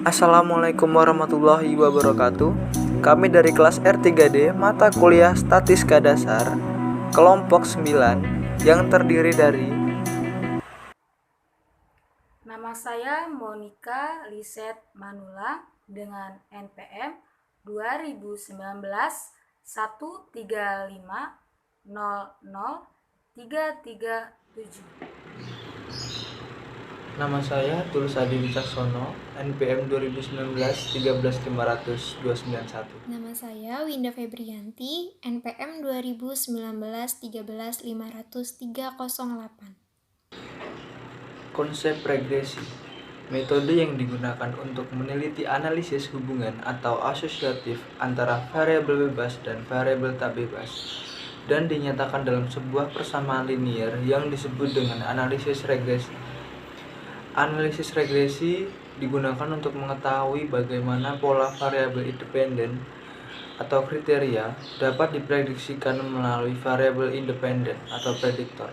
Assalamualaikum warahmatullahi wabarakatuh. Kami dari kelas R3D mata kuliah Statistika Dasar kelompok 9 yang terdiri dari Nama saya Monica Liset Manula dengan NPM 2019 135 00 337. Nama saya Tulus Adi Wicaksono, NPM 2019 13500 291. Nama saya Winda Febrianti, NPM 2019 13500 308. Konsep regresi, metode yang digunakan untuk meneliti analisis hubungan atau asosiatif antara variabel bebas dan variabel tak bebas, dan dinyatakan dalam sebuah persamaan linier yang disebut dengan analisis regresi. Analisis regresi digunakan untuk mengetahui bagaimana pola variabel independen atau kriteria dapat diprediksikan melalui variabel independen atau prediktor.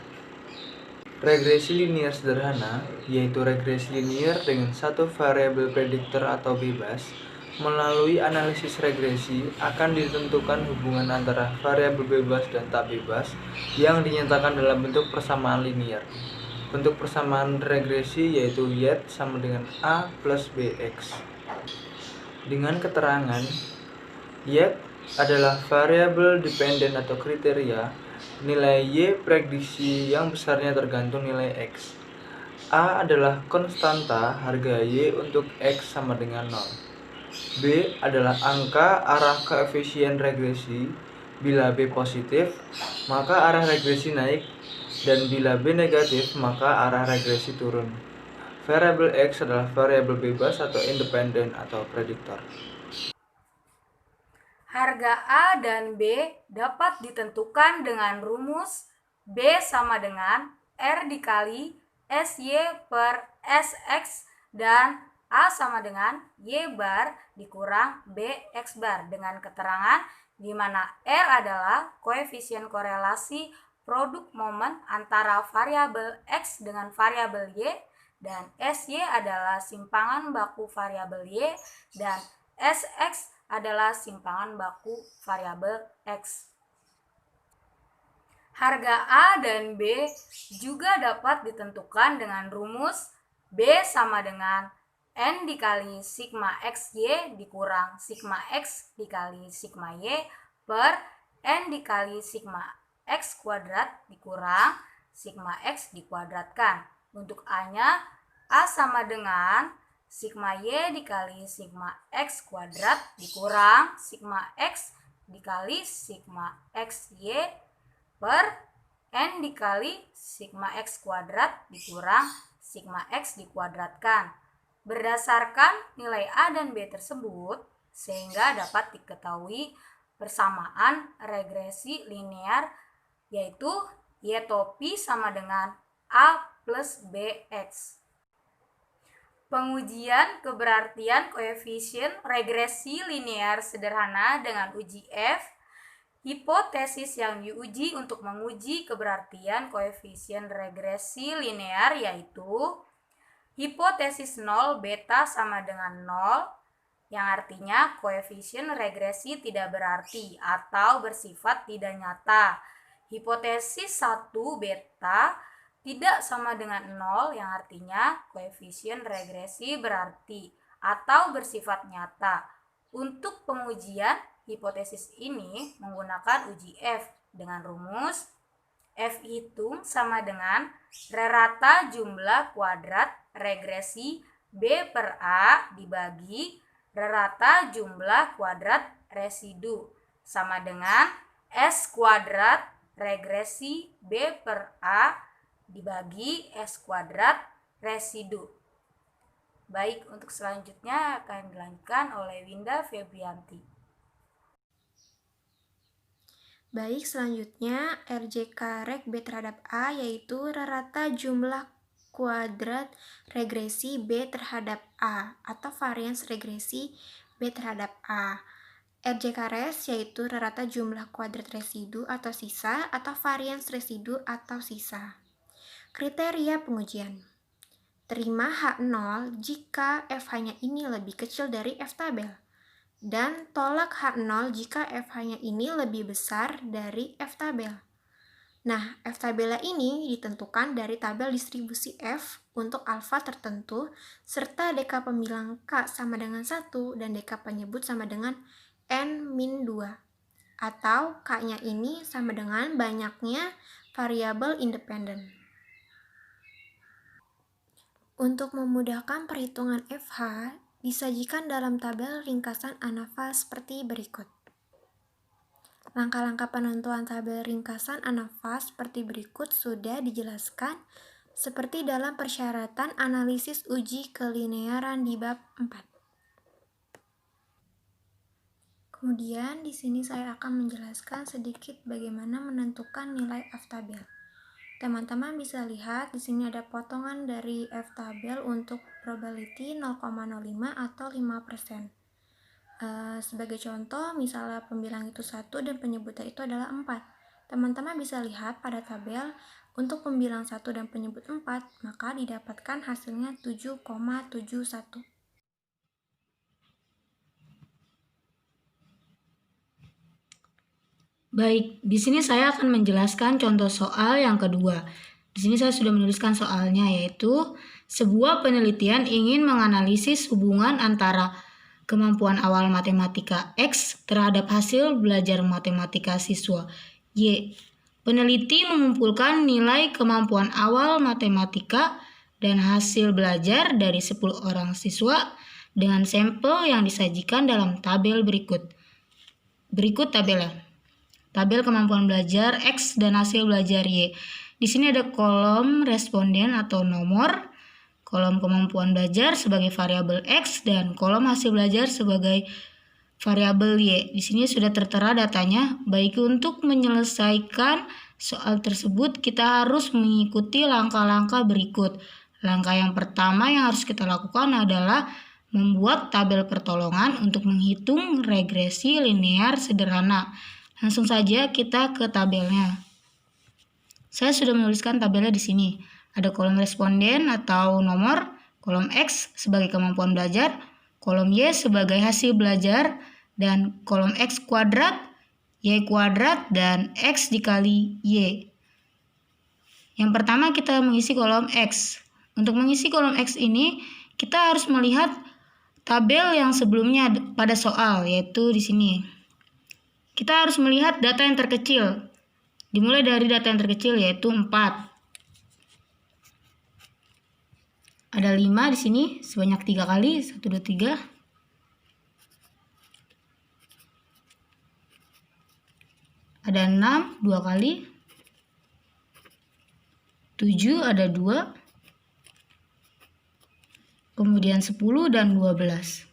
Regresi linier sederhana, yaitu regresi linier dengan satu variabel prediktor atau bebas. Melalui analisis regresi akan ditentukan hubungan antara variabel bebas dan tak bebas yang dinyatakan dalam bentuk persamaan linier. Bentuk persamaan regresi yaitu Y sama dengan A plus BX. Dengan keterangan, Y adalah variabel dependen atau kriteria, nilai Y prediksi yang besarnya tergantung nilai X. A adalah konstanta harga Y untuk X sama dengan 0. B adalah angka arah koefisien regresi. Bila B positif, maka arah regresi naik, dan bila B negatif, maka arah regresi turun. Variabel X adalah variabel bebas atau independen atau prediktor. Harga A dan B dapat ditentukan dengan rumus B sama dengan R dikali SY per SX dan A sama dengan Y bar dikurang BX bar dengan keterangan di mana R adalah koefisien korelasi produk momen antara variabel X dengan variabel Y dan SY adalah simpangan baku variabel Y dan SX adalah simpangan baku variabel X. Harga A dan B juga dapat ditentukan dengan rumus B sama dengan N dikali sigma XY dikurang sigma X dikali sigma Y per N dikali sigma X kuadrat dikurang sigma X dikuadratkan. Untuk A-nya, A sama dengan sigma Y dikali sigma X kuadrat dikurang sigma X dikali sigma XY per N dikali sigma X kuadrat dikurang sigma X dikuadratkan. Berdasarkan nilai A dan B tersebut, sehingga dapat diketahui persamaan regresi linear, yaitu Y topi sama dengan A plus BX. Pengujian keberartian koefisien regresi linear sederhana dengan uji F. Hipotesis yang diuji untuk menguji keberartian koefisien regresi linear yaitu hipotesis 0 beta sama dengan 0, yang artinya koefisien regresi tidak berarti atau bersifat tidak nyata. Hipotesis 1 beta tidak sama dengan 0, yang artinya koefisien regresi berarti atau bersifat nyata. Untuk pengujian hipotesis ini menggunakan uji F dengan rumus F hitung sama dengan rata jumlah kuadrat regresi B per A dibagi rata jumlah kuadrat residu sama dengan S kuadrat regresi B per A dibagi S kuadrat residu. Baik, untuk selanjutnya akan dilanjutkan oleh Winda Febrianti. Baik, selanjutnya RJK Reg B terhadap A yaitu rata jumlah kuadrat regresi B terhadap A atau varians regresi B terhadap A. RJK Res yaitu rata jumlah kuadrat residu atau sisa atau varians residu atau sisa. Kriteria pengujian. terima H0 jika FH-nya ini lebih kecil dari F tabel. Dan tolak H0 jika FH-nya ini lebih besar dari F tabel. Nah, F tabela ini ditentukan dari tabel distribusi F untuk alfa tertentu, serta dk pembilang K sama dengan 1 dan dk penyebut sama dengan N-2. Atau K-nya ini sama dengan banyaknya variabel independen. Untuk memudahkan perhitungan FH, disajikan dalam tabel ringkasan ANAFA seperti berikut. Langkah-langkah penentuan tabel ringkasan ANAFA seperti berikut sudah dijelaskan seperti dalam persyaratan analisis uji kelinearan di bab 4. Kemudian di sini saya akan menjelaskan sedikit bagaimana menentukan nilai F tabel. Teman-teman bisa lihat di sini ada potongan dari F tabel untuk probability 0,05 atau 5%. Sebagai contoh, misalnya pembilang itu 1 dan penyebutnya itu adalah 4. Teman-teman bisa lihat pada tabel untuk pembilang 1 dan penyebut 4, maka didapatkan hasilnya 7,71. Baik, di sini saya akan menjelaskan contoh soal yang kedua. Di sini saya sudah menuliskan soalnya, yaitu sebuah penelitian ingin menganalisis hubungan antara kemampuan awal matematika X terhadap hasil belajar matematika siswa Y. Peneliti mengumpulkan nilai kemampuan awal matematika dan hasil belajar dari 10 orang siswa dengan sampel yang disajikan dalam tabel berikut. Berikut tabelnya. Tabel kemampuan belajar X dan hasil belajar Y. Di sini ada kolom responden atau nomor, kolom kemampuan belajar sebagai variabel X, dan kolom hasil belajar sebagai variabel Y. Di sini sudah tertera datanya. Baik, untuk menyelesaikan soal tersebut kita harus mengikuti langkah-langkah berikut. Langkah yang pertama yang harus kita lakukan adalah membuat tabel pertolongan untuk menghitung regresi linear sederhana. Langsung saja kita ke tabelnya. Saya sudah menuliskan tabelnya di sini. Ada kolom responden atau nomor, kolom X sebagai kemampuan belajar, kolom Y sebagai hasil belajar, dan kolom X kuadrat, Y kuadrat, dan X dikali Y. Yang pertama kita mengisi kolom X. Untuk mengisi kolom X ini, kita harus melihat tabel yang sebelumnya pada soal, yaitu di sini. Kita harus melihat data yang terkecil. Dimulai dari data yang terkecil, yaitu 4. Ada 5 di sini, sebanyak 3 kali, 1, 2, 3. Ada 6, 2 kali. 7 ada 2. Kemudian 10 dan 12.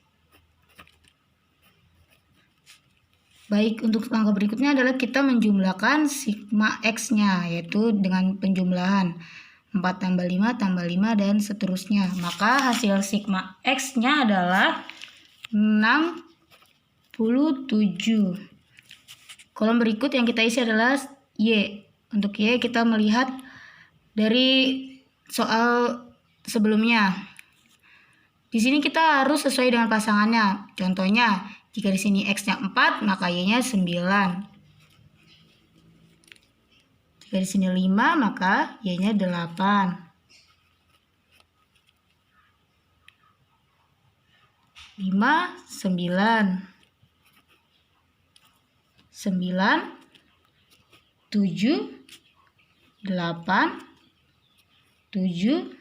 Baik, untuk langkah berikutnya adalah kita menjumlahkan sigma X-nya, yaitu dengan penjumlahan 4 tambah 5 tambah 5 dan seterusnya. Maka hasil sigma X-nya adalah 67. Kolom berikut yang kita isi adalah Y. Untuk Y kita melihat dari soal sebelumnya. Di sini kita harus sesuai dengan pasangannya. Contohnya, jika di sini X-nya 4, maka Y-nya 9. Jika di sini 5, maka Y-nya 8. 5, 9. 9, 7, 8, 7,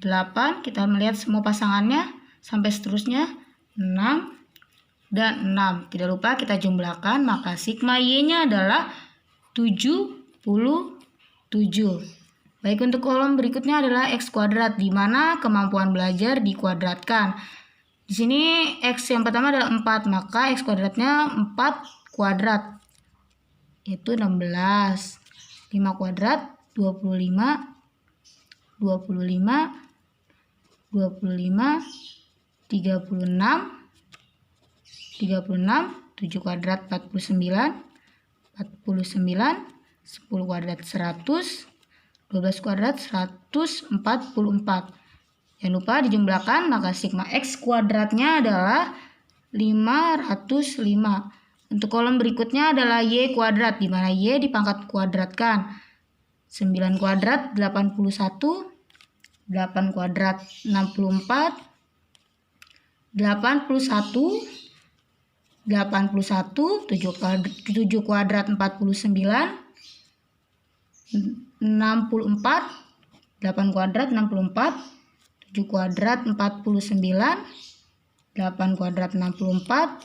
8. Kita melihat semua pasangannya sampai seterusnya 6. Dan 6. Tidak lupa kita jumlahkan, maka sigma Y-nya adalah 77. Baik, untuk kolom berikutnya adalah X kuadrat, di mana kemampuan belajar dikuadratkan. Di sini X yang pertama adalah 4, maka X kuadratnya 4 kuadrat, yaitu 16. 5 kuadrat, 25. 25, 25, 36, 36, 7 kuadrat 49, 49, 10 kuadrat 100, 12 kuadrat 144. Jangan lupa dijumlahkan, maka sigma X kuadratnya adalah 505. Untuk kolom berikutnya adalah Y kuadrat, di mana Y dipangkat kuadratkan. 9 kuadrat 81, 8 kuadrat 64, 81, 7 kuadrat 49, 64, 8 kuadrat 64, 7 kuadrat 49, 8 kuadrat 64,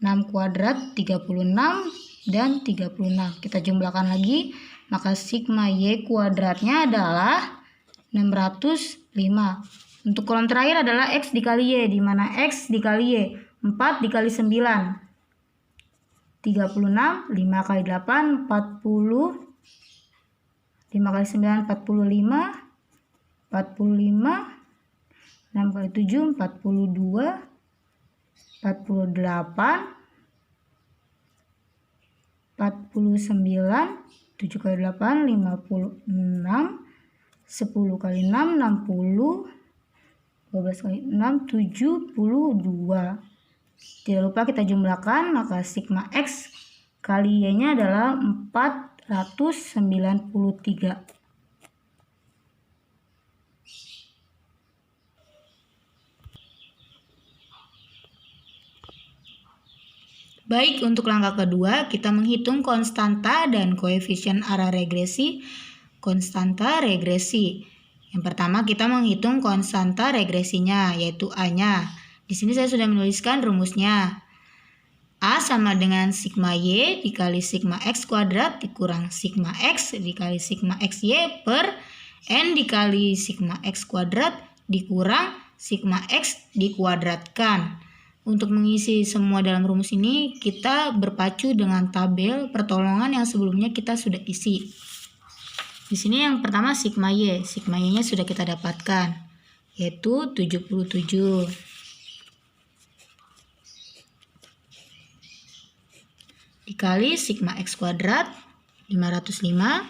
6 kuadrat 36, dan 36. Kita jumlahkan lagi, maka sigma Y kuadratnya adalah 605. Untuk kolom terakhir adalah X dikali Y, di mana X dikali Y 4 dikali 9, 36, 5 kali 8, 40, 5 kali 9, 45, 45, 6 kali 7, 42, 48, 49, 7 kali 8, 56, 10 kali 6, 60, 12 kali 6, 72. Tidak lupa kita jumlahkan, maka sigma X kali Y-nya adalah 493. Baik, untuk langkah kedua, kita menghitung konstanta dan koefisien arah regresi. Konstanta regresi. Yang pertama kita menghitung konstanta regresinya, yaitu A-nya. Di sini saya sudah menuliskan rumusnya. A sama dengan sigma Y dikali sigma X kuadrat dikurang sigma X dikali sigma XY per N dikali sigma X kuadrat dikurang sigma X dikuadratkan. Untuk mengisi semua dalam rumus ini, kita berpacu dengan tabel pertolongan yang sebelumnya kita sudah isi. Di sini yang pertama sigma Y. Sigma Y-nya sudah kita dapatkan, yaitu 77. Dikali sigma X kuadrat 505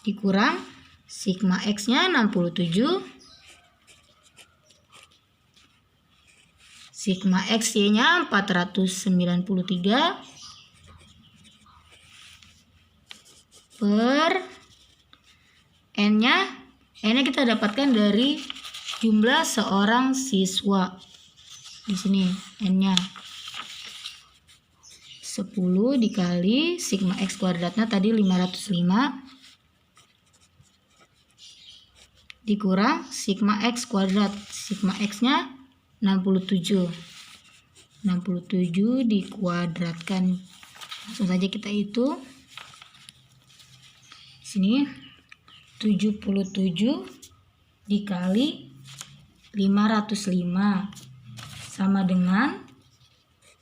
dikurang sigma X-nya 67, sigma XY-nya 493 per N-nya kita dapatkan dari jumlah seorang siswa. Di sini N-nya 10 dikali sigma X kuadratnya tadi 505 dikurang sigma X kuadrat. Sigma X-nya 67 dikuadratkan. Langsung saja kita hitung. Sini 77 dikali 505 sama dengan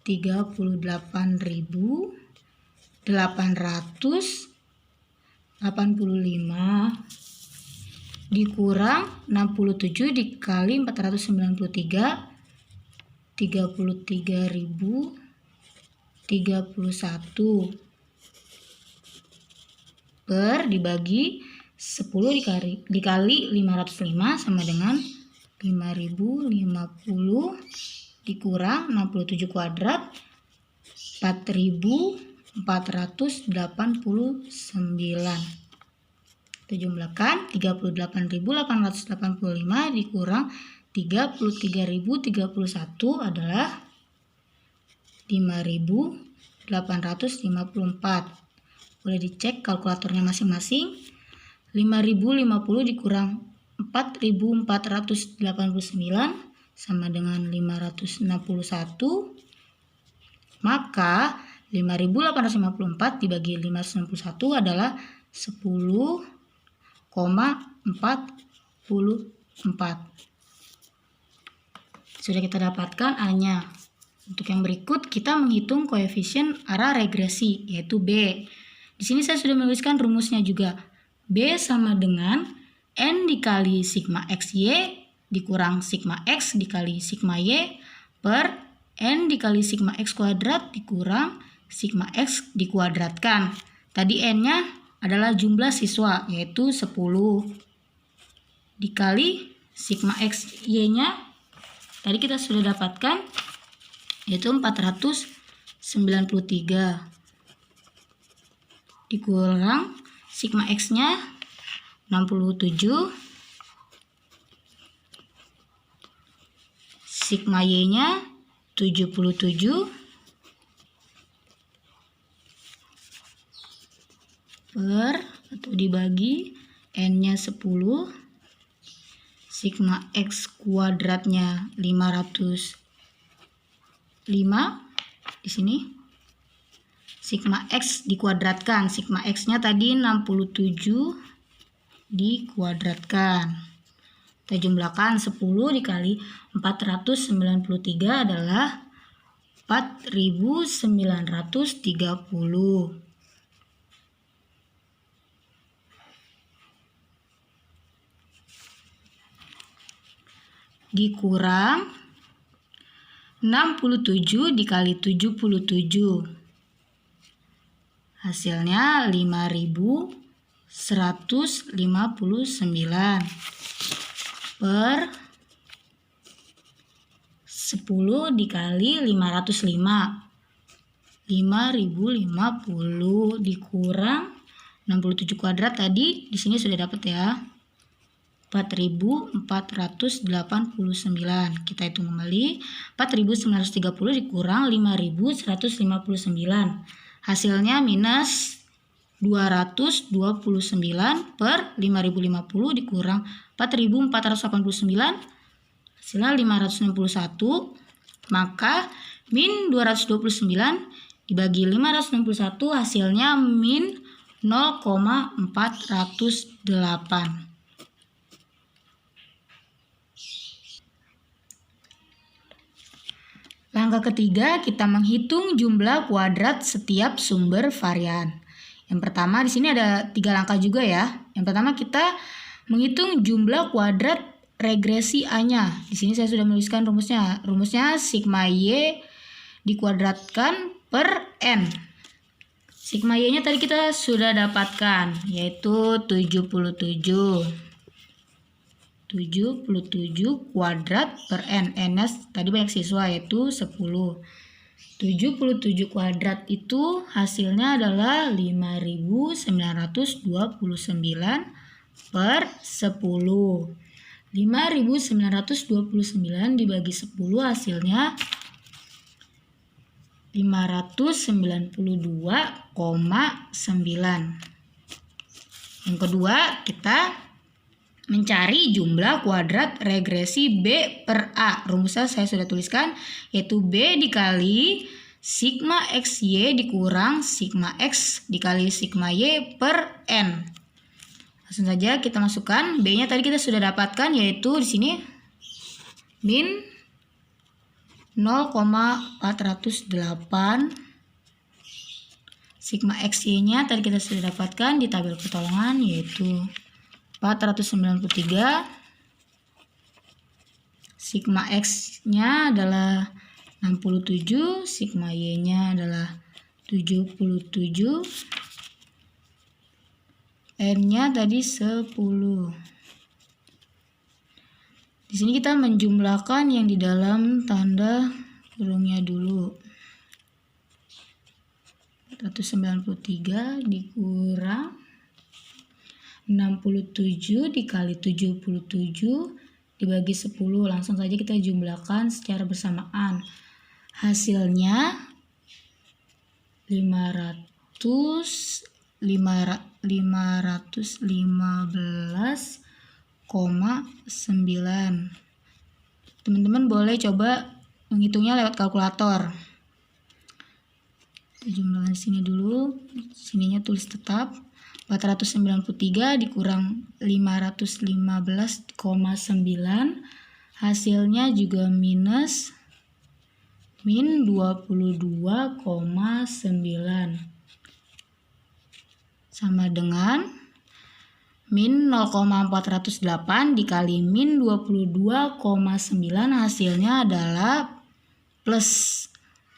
38.885 dikurang 67 dikali 493 33.031 per dibagi 10 dikali 505 sama dengan 5050 dikurang 67 kuadrat 4.489. Kita jumlahkan 38.885 dikurang 33.031 adalah 5.854. Boleh dicek kalkulatornya masing-masing. 5.050 dikurang 4.489 sama dengan 561. Maka 5.854 dibagi 561 adalah 10,44. Sudah kita dapatkan A-nya. Untuk yang berikut kita menghitung koefisien arah regresi, yaitu B. Di sini saya sudah menuliskan rumusnya juga. B sama dengan N dikali sigma XY dikurang sigma X dikali sigma Y per N dikali sigma X kuadrat dikurang sigma X dikuadratkan. Tadi N-nya adalah jumlah siswa, yaitu 10 dikali sigma X Y-nya tadi kita sudah dapatkan, yaitu 493 dikurang sigma X-nya 67, sigma Y-nya 77 per atau dibagi N-nya 10, sigma X kuadratnya 505 di sini. Sigma X dikuadratkan, sigma X-nya tadi 67 dikuadratkan. Kita jumlahkan 10 dikali 493 adalah 4930. Dikurang 67 dikali 77. Hasilnya 5159 per 10 dikali 505. 5050 dikurang 67 kuadrat tadi di sini sudah dapat ya. 4489. Kita hitung kembali. 4930 dikurang 5159. Hasilnya minus 229 per 5050 dikurang 4489. Hasilnya 561. Maka min 229 dibagi 561 hasilnya min 0,408. Langkah ketiga, kita menghitung jumlah kuadrat setiap sumber varian. Yang pertama di sini ada 3 langkah juga ya. Yang pertama kita menghitung jumlah kuadrat regresi A-nya. Di sini saya sudah menuliskan rumusnya. Rumusnya sigma Y dikuadratkan per N. Sigma Y-nya tadi kita sudah dapatkan, yaitu 77 kuadrat per N. N-nya tadi banyak siswa, yaitu 10. 77 kuadrat itu hasilnya adalah 5929 per 10. 5929 dibagi 10 hasilnya 592,9. Yang kedua, kita mencari jumlah kuadrat regresi B per A. Rumusnya saya sudah tuliskan, yaitu B dikali sigma XY dikurang sigma X dikali sigma Y per N. Langsung saja kita masukkan. B-nya tadi kita sudah dapatkan, yaitu di sini min 0,408. Sigma XY-nya tadi kita sudah dapatkan di tabel pertolongan, yaitu 493. Sigma X-nya adalah 67, sigma Y-nya adalah 77. N-nya tadi 10. Di sini kita menjumlahkan yang di dalam tanda kurungnya dulu. 493 dikurang 67 dikali 77 dibagi 10. Langsung saja kita jumlahkan secara bersamaan. Hasilnya 515,9. Teman-teman boleh coba menghitungnya lewat kalkulator. Kita jumlahkan sini dulu. Sininya tulis tetap. 493 dikurang 515,9 hasilnya juga minus min 22,9 sama dengan min 0,408 dikali min 22,9 hasilnya adalah plus.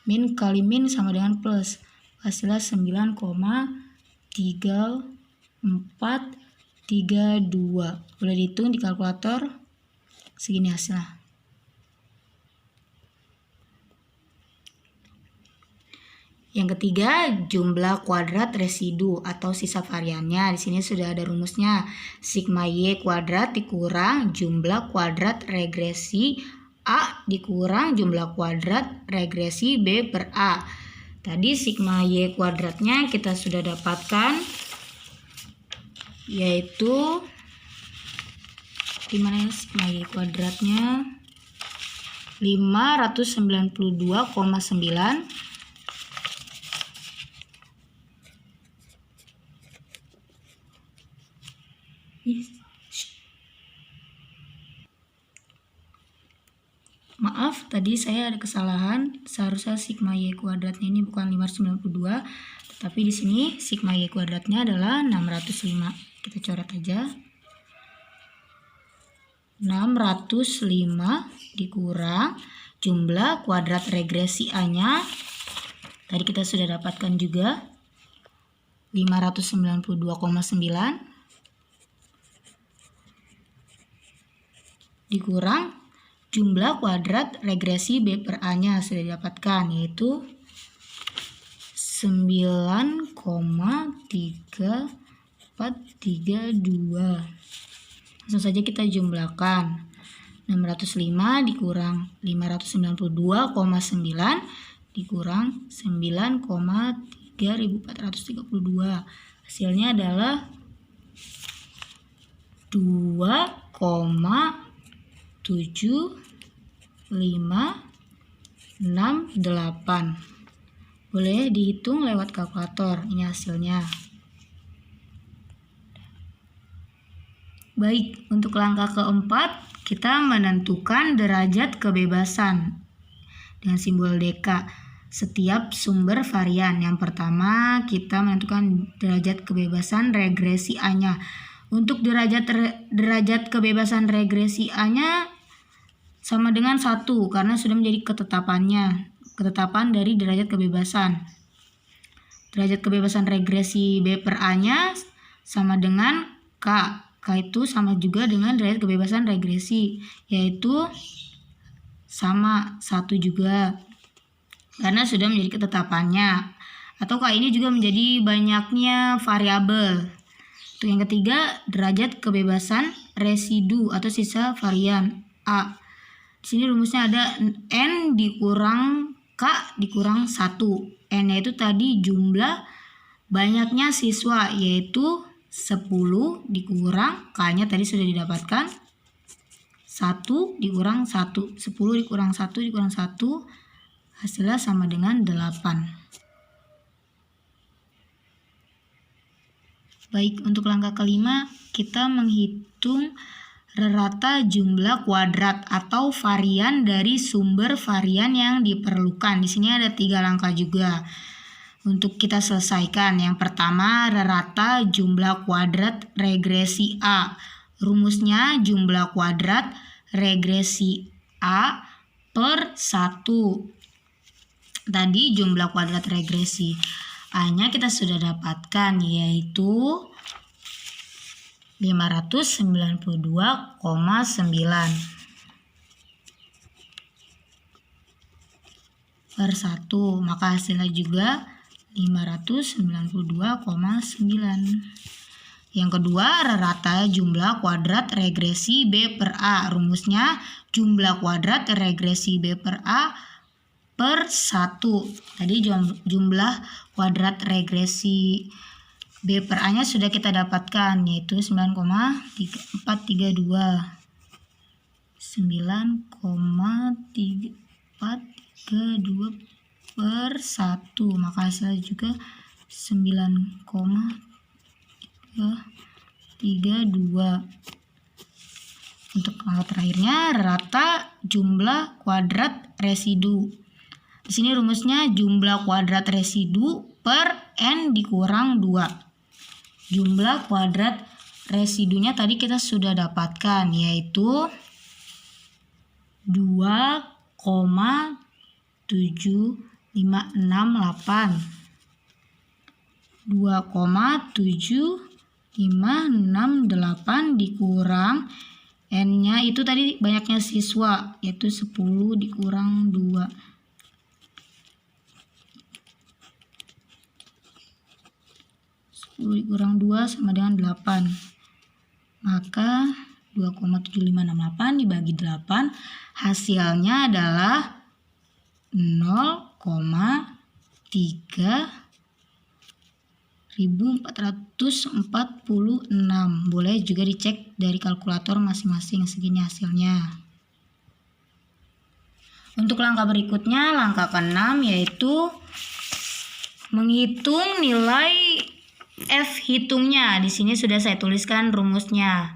Min kali min sama dengan plus, hasilnya 9,3 432. Boleh dihitung di kalkulator. Segini hasilnya. Yang ketiga, jumlah kuadrat residu atau sisa variannya. Di sini sudah ada rumusnya. Sigma Y kuadrat dikurang jumlah kuadrat regresi A dikurang jumlah kuadrat regresi B per A. Tadi sigma Y kuadratnya kita sudah dapatkan, yaitu gimana ya sigma Y kuadratnya 592,9 Maaf, tadi saya ada kesalahan. Seharusnya sigma Y kuadratnya ini bukan 592, tetapi di sini sigma Y kuadratnya adalah 605. Kita coret aja. 605 dikurang jumlah kuadrat regresi A-nya. Tadi kita sudah dapatkan juga 592,9 dikurang jumlah kuadrat regresi B per A-nya sudah didapatkan, yaitu 9,3432. Langsung saja kita jumlahkan. 605 dikurang 592,9 dikurang 9,3432. Hasilnya adalah 2,7568. Boleh dihitung lewat kalkulator. Ini hasilnya. Baik, untuk langkah keempat, kita menentukan derajat kebebasan dengan simbol DK setiap sumber varian. Yang pertama, kita menentukan derajat kebebasan regresi A-nya. Untuk derajat kebebasan regresi A-nya sama dengan 1 karena sudah menjadi ketetapan dari derajat kebebasan. Derajat kebebasan regresi B per A-nya sama dengan K. K itu sama juga dengan derajat kebebasan regresi, yaitu sama 1 juga karena sudah menjadi ketetapannya. Atau K ini juga menjadi banyaknya variabel. Untuk yang ketiga, derajat kebebasan residu atau sisa varian A. Di sini rumusnya ada N dikurang K dikurang 1. N-nya itu tadi jumlah banyaknya siswa, yaitu 10 dikurang K-nya tadi sudah didapatkan 1 dikurang 1. 10 dikurang 1 dikurang 1 hasilnya sama dengan 8. Baik, untuk langkah kelima kita menghitung rata jumlah kuadrat atau varian dari sumber varian yang diperlukan. Di sini ada 3 langkah juga untuk kita selesaikan. Yang pertama, rata jumlah kuadrat regresi A. Rumusnya jumlah kuadrat regresi A per 1. Tadi jumlah kuadrat regresi A-nya kita sudah dapatkan, yaitu 592,9 per 1. Maka hasilnya juga 592,9. Yang kedua, rata jumlah kuadrat regresi B per A. Rumusnya jumlah kuadrat regresi B per A per 1. Tadi jumlah kuadrat regresi B per A nya sudah kita dapatkan, yaitu 9,432 per 1. Maka hasilnya juga 9,332. Untuk langkah terakhirnya, rata jumlah kuadrat residu. Di sini rumusnya jumlah kuadrat residu per N dikurang 2. Jumlah kuadrat residunya tadi kita sudah dapatkan, yaitu 2,7568. 2,7568 5, 6, 8 dikurang N-nya itu tadi banyaknya siswa, yaitu 10 dikurang 2. 10 dikurang 2 sama dengan 8. Maka 2,7568 dibagi 8 hasilnya adalah 0,3446. Boleh juga dicek dari kalkulator masing-masing segini hasilnya. Untuk langkah berikutnya, langkah ke-6 yaitu menghitung nilai F hitungnya. Di sini sudah saya tuliskan rumusnya.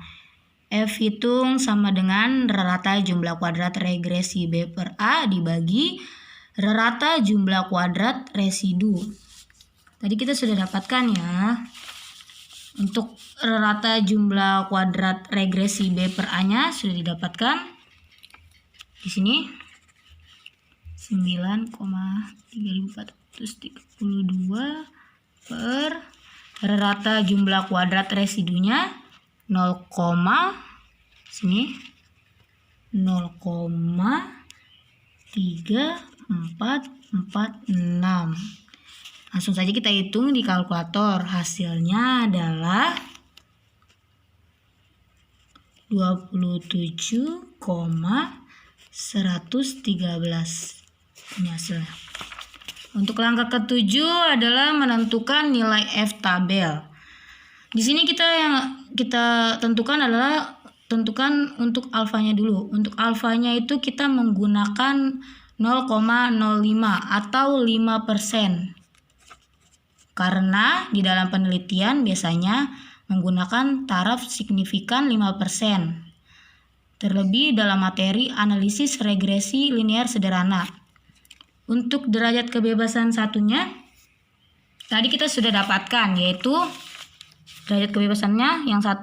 F hitung sama dengan rata jumlah kuadrat regresi B per A dibagi rata jumlah kuadrat residu. Tadi kita sudah dapatkan ya. Untuk rata jumlah kuadrat regresi B per A-nya sudah didapatkan. Di sini 9,3432 per rata jumlah kuadrat residunya 0,3446. Langsung saja kita hitung di kalkulator. Hasilnya adalah 27,113. Ini hasilnya. Untuk langkah ke-7 adalah menentukan nilai F tabel. Di sini kita tentukan untuk alfanya dulu. Untuk alfanya itu kita menggunakan 0,05 atau 5%. Karena di dalam penelitian biasanya menggunakan taraf signifikan 5%. Terlebih dalam materi analisis regresi linear sederhana. Untuk derajat kebebasan satunya tadi kita sudah dapatkan, yaitu derajat kebebasannya yang 1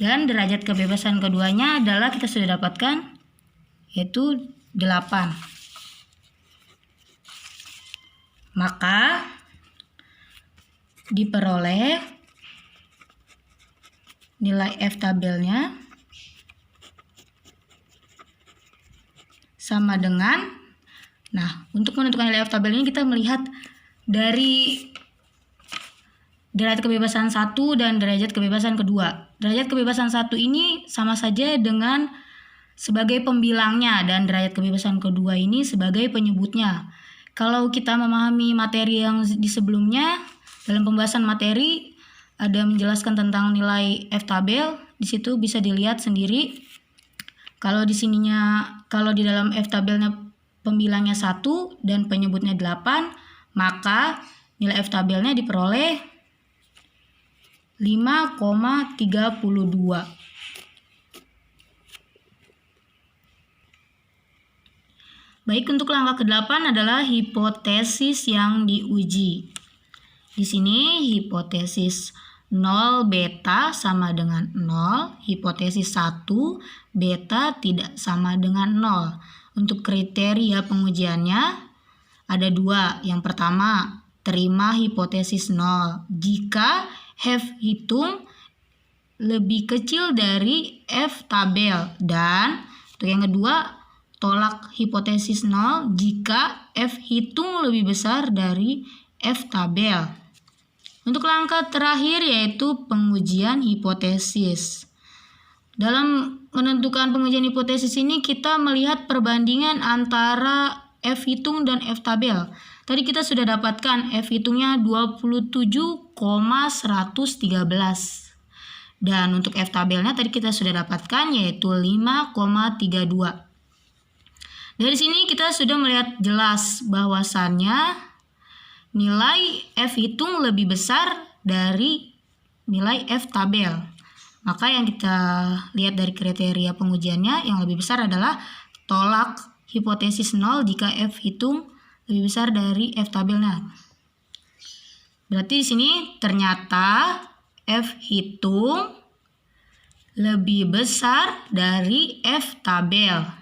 dan derajat kebebasan keduanya adalah kita sudah dapatkan, yaitu 8. Maka diperoleh nilai F tabelnya sama dengan, untuk menentukan nilai F tabel ini kita melihat dari derajat kebebasan 1 dan derajat kebebasan kedua. Derajat kebebasan 1 ini sama saja dengan sebagai pembilangnya dan derajat kebebasan kedua ini sebagai penyebutnya. Kalau kita memahami materi yang di sebelumnya, dalam pembahasan materi ada menjelaskan tentang nilai F tabel, di situ bisa dilihat sendiri. Kalau di dalam F tabelnya pembilangnya 1 dan penyebutnya 8, maka nilai F tabelnya diperoleh 5,32. Baik, untuk langkah ke-8 adalah hipotesis yang diuji. Di sini hipotesis 0 beta sama dengan 0, hipotesis 1 beta tidak sama dengan 0. Untuk kriteria pengujiannya ada 2. Yang pertama, terima hipotesis 0 jika F hitung lebih kecil dari F tabel, dan untuk yang kedua, tolak hipotesis 0 jika F hitung lebih besar dari F tabel. Untuk langkah terakhir yaitu pengujian hipotesis. Dalam menentukan pengujian hipotesis ini kita melihat perbandingan antara F hitung dan F tabel. Tadi kita sudah dapatkan F hitungnya 27,113. Dan untuk F tabelnya tadi kita sudah dapatkan yaitu 5,32. Dari sini kita sudah melihat jelas bahwasannya nilai F hitung lebih besar dari nilai F tabel. Maka yang kita lihat dari kriteria pengujiannya yang lebih besar adalah tolak hipotesis 0 jika F hitung lebih besar dari F tabelnya. Berarti di sini ternyata F hitung lebih besar dari F tabel.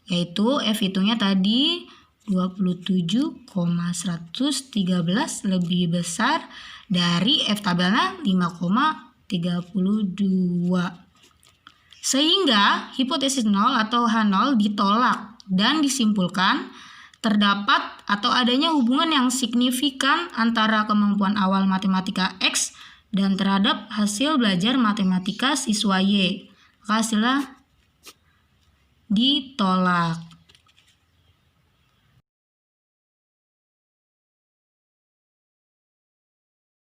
Yaitu F hitungnya tadi 27,113 lebih besar dari F tabelnya 5,32. Sehingga hipotesis 0 atau H0 ditolak dan disimpulkan terdapat atau adanya hubungan yang signifikan antara kemampuan awal matematika X dan terhadap hasil belajar matematika siswa Y. Maka hasilnya ditolak.